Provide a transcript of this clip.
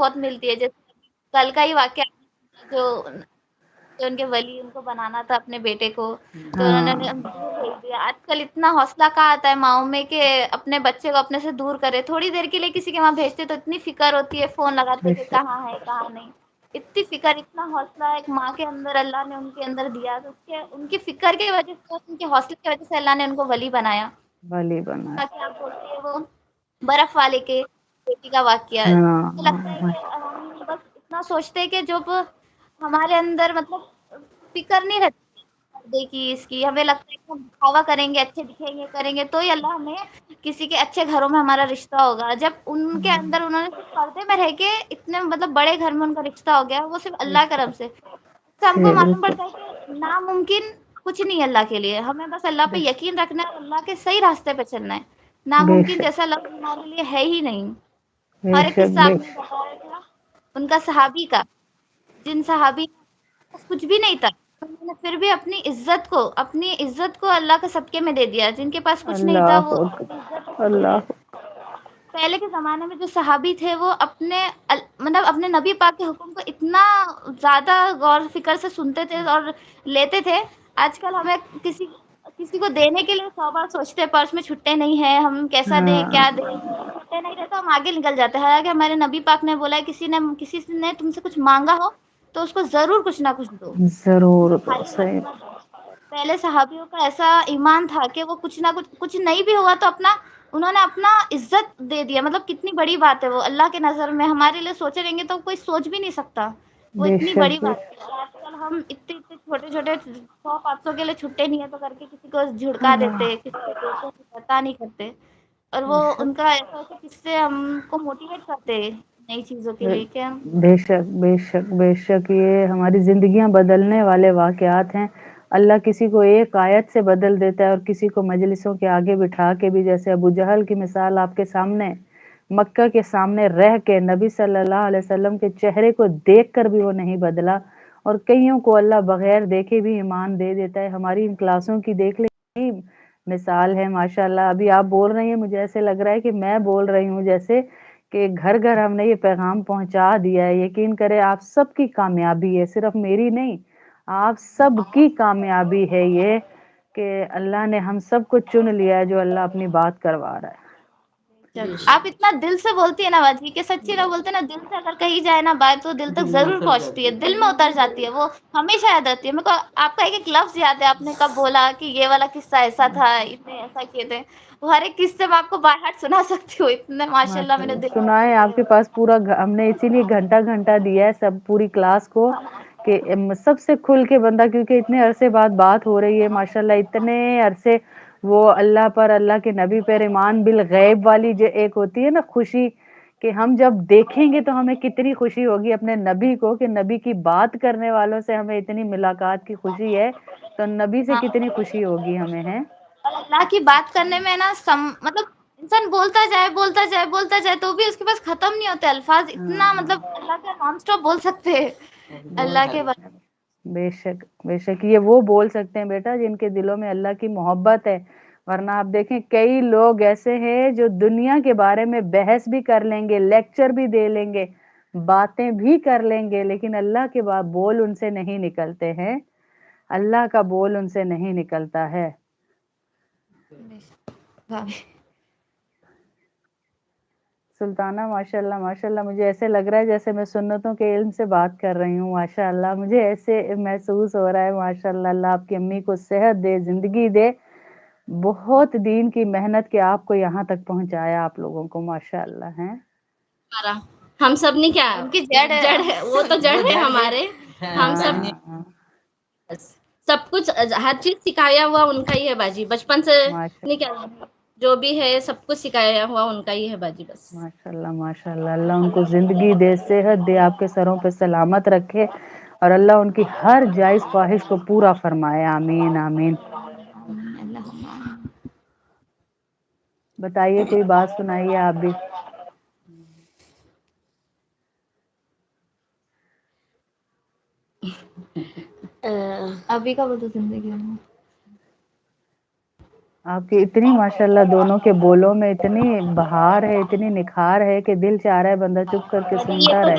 بہت ملتی ہے. جیسے کل کا ہی واقعہ جو جو ان کے ولی ان کو بنانا تھا اپنے بیٹے کو، تو انہوں نے ہاں دور بھیج دیا. آج کل اتنا حوصلہ کہاں آتا ہے ماؤں میں کہ اپنے بچے کو اپنے سے دور کرے. تھوڑی دیر کے لیے کسی کے وہاں بھیجتے تو اتنی فکر ہوتی ہے، فون لگاتے بے کہ شک کہاں ہے کہاں نہیں. اتنی فکر، اتنا حوصلہ ایک ماں کے اندر اللہ نے ان کے اندر دیا. تو ان کی فکر کی وجہ سے، ان کے حوصلے کی وجہ سے اللہ نے ان کو ولی بنایا. ولی بنا ہے. تاکہ آپ بولتے ہیں وہ برف والے کے بیٹی کا واقعہ، مجھے لگتا ہے ہاں کہ ہم بس اتنا سوچتے ہیں کہ جب ہمارے اندر مطلب فکر نہیں رہتی پردے کی، اس کی. ہمیں لگتا ہے کہ ہم دکھاوا کریں گے، اچھے دکھیں گے، کریں گے تو ہی اللہ ہمیں کسی کے اچھے گھروں میں ہمارا رشتہ ہوگا. جب ان کے اندر انہوں نے صرف پردے میں رہ کے اتنے مطلب بڑے گھر میں ان کا رشتہ ہو گیا، وہ صرف بے اللہ شک کرم سے ہم کو معلوم بالکل پڑتا ہے کہ ناممکن کچھ نہیں ہے اللہ کے لیے. ہمیں بس اللہ پہ بے یقین رکھنا ہے، اللہ کے صحیح راستے پہ چلنا ہے. بے ناممکن شک جیسا لفظ ہمارے لیے ہے ہی نہیں. بے اور ایک شک قصہ بے آپ نے بتایا تھا ان کا صحابی کا، جن صحابی کے پاس کچھ بھی نہیں تھا، انہوں نے پھر بھی اپنی عزت کو اللہ کے صدقے میں دے دیا. جن کے پاس کچھ نہیں تھا اللہ وہ اپنی عزت اکبر کو دے. اللہ پہلے کے زمانے میں جو صحابی تھے وہ مطلب اپنے نبی پاک کے حکم کو اتنا زیادہ غور فکر سے سنتے تھے اور لیتے تھے. آج کل ہمیں کسی کو دینے کے لیے 100 بار سوچتے ہیں، پرس میں چھٹے نہیں ہیں، ہم کیسا دیں کیا ہاں دیں. چھٹے نہیں رہے تو ہم آگے نکل جاتے ہیں. حالانکہ ہمارے نبی پاک نے بولا ہے کسی نے تم سے کچھ مانگا ہو تو اس کو ضرور کچھ نہ کچھ دو. ضرور تو بھائی صحیح. پہلے صحابیوں کا ایسا ایمان تھا کہ وہ کچھ نہیں بھی ہوا تو انہوں نے اپنا عزت دے دیا. مطلب کتنی بڑی بات ہے وہ اللہ کے نظر میں. ہمارے لیے سوچے رہیں گے تو کوئی سوچ بھی نہیں سکتا. وہ بے اتنی بڑی شک بے بات ہے. اور آج کل ہم اتنے چھوٹے چھوٹے 100-500 کے لیے چھٹے نہیں ہے تو کر کے کسی کو جھڑکا ہاں دیتے، کسی کو دیتے ہیں، پتا نہیں کرتے. اور وہ بے ان شک کا ایسا کس سے ہم کو موٹیویٹ کرتے نئی چیزوں کے لیے کیا. بے شک بے شک بے شک یہ ہماری زندگیاں بدلنے والے واقعات ہیں. اللہ کسی کو ایک آیت سے بدل دیتا ہے اور کسی کو مجلسوں کے آگے بٹھا کے بھی. جیسے ابو جہل کی مثال آپ کے سامنے، مکہ کے سامنے رہ کے نبی صلی اللہ علیہ وسلم کے چہرے کو دیکھ کر بھی وہ نہیں بدلا. اور کئیوں کو اللہ بغیر دیکھے بھی ایمان دے دیتا ہے. ہماری ان کلاسوں کی دیکھ لیں مثال ہے ماشاء اللہ. ابھی آپ بول رہی ہیں مجھے ایسے لگ رہا ہے کہ میں بول رہی ہوں جیسے کہ گھر گھر ہم نے یہ پیغام پہنچا دیا ہے. یقین کرے آپ سب کی کامیابی ہے، صرف میری نہیں، آپ سب کی کامیابی ہے یہ کہ اللہ نے ہم سب کو چن لیا ہے جو اللہ اپنی بات کروا رہا ہے. آپ اتنا دل سے بولتی ہے نا باجی کہ سچی نہ بولتے نا، دل سے اگر کہی جائے نا بات تو دل تک ضرور پہنچتی ہے، دل میں اتر جاتی ہے. وہ ہمیشہ یاد آتی ہے. میرے کو آپ کا ایک لفظ یاد ہے، آپ نے کب بولا کہ یہ والا قصہ ایسا تھا، اتنے ایسا کیے تھے. وہ ہر ایک قصے میں آپ کو بائی ہارٹ سنا سکتی ہوں. اتنے ماشاء اللہ میرے دل میں سنائے اترے آپ کے ہوئے. پاس پورا ہم نے اسی لیے گھنٹہ گھنٹہ دیا ہے سب پوری کلاس کو کہ سب سے کھل کے بندہ، کیونکہ اتنے عرصے بعد بات ہو رہی ہے ماشاء اللہ. اتنے عرصے وہ اللہ پر، اللہ کے نبی پر ایمان بالغیب والی جو ایک ہوتی ہے نا خوشی، کہ ہم جب دیکھیں گے تو ہمیں کتنی خوشی ہوگی اپنے نبی کو، کہ نبی کی بات کرنے والوں سے ہمیں اتنی ملاقات کی خوشی ہے تو نبی سے ہاں، کتنی خوشی ہوگی ہمیں. ہے اور اللہ کی بات کرنے میں نا مطلب انسان بولتا جائے بولتا جائے بولتا جائے تو بھی اس کے پاس ختم نہیں ہوتے الفاظ. اتنا ہاں مطلب اللہ کا نان اسٹاپ بول سکتے ہیں بول اللہ کے سکتے ہیں. بے شک بے شک یہ وہ بول سکتے ہیں بیٹا جن کے دلوں میں اللہ کی محبت ہے. ورنہ آپ دیکھیں کئی لوگ ایسے ہیں جو دنیا کے بارے میں بحث بھی کر لیں گے، لیکچر بھی دے لیں گے، باتیں بھی کر لیں گے، لیکن اللہ کے بول ان سے نہیں نکلتے ہیں. اللہ کا بول ان سے نہیں نکلتا ہے. سلطانہ ماشاء اللہ مجھے ایسے لگ رہا ہے جیسے میں سنتوں کے علم سے بات کر رہی ہوں. ماشاء اللہ مجھے ایسے محسوس ہو رہا ہے. ماشاء اللہ اللہ آپ کی امی کو صحت دے، زندگی دے. بہت دین کی محنت کہ آپ کو یہاں تک پہنچایا آپ لوگوں کو. ماشاء اللہ ہیں ہم سب نے کیا ان کی جڑ ہے، وہ تو جڑ ہے ہمارے. ہم سب نے ہاں سب کچھ ہر چیز سکھایا ہوا ان کا ہی ہے باجی. بچپن سے ماشاء نہیں کیا جو بھی ہے سب کچھ سکھایا ہوا ان کا ہی ہے باجی بس. ماشاء اللہ ماشاء اللہ اللہ ان کو زندگی دے، صحت دے، آپ کے سروں پہ سلامت رکھے اور اللہ ان کی ہر جائز خواہش کو پورا فرمائے. آمین آمین. بتائیے کوئی بات سنائیے آپ بھی. ابھی کا وہ تو زندگی میں آپ کی اتنی ماشاءاللہ دونوں کے بولوں میں اتنی بہار ہے، اتنی نکھار ہے کہ دل چاہ رہا ہے بندہ چپ کر کے باجی یہ سنتا تو رہے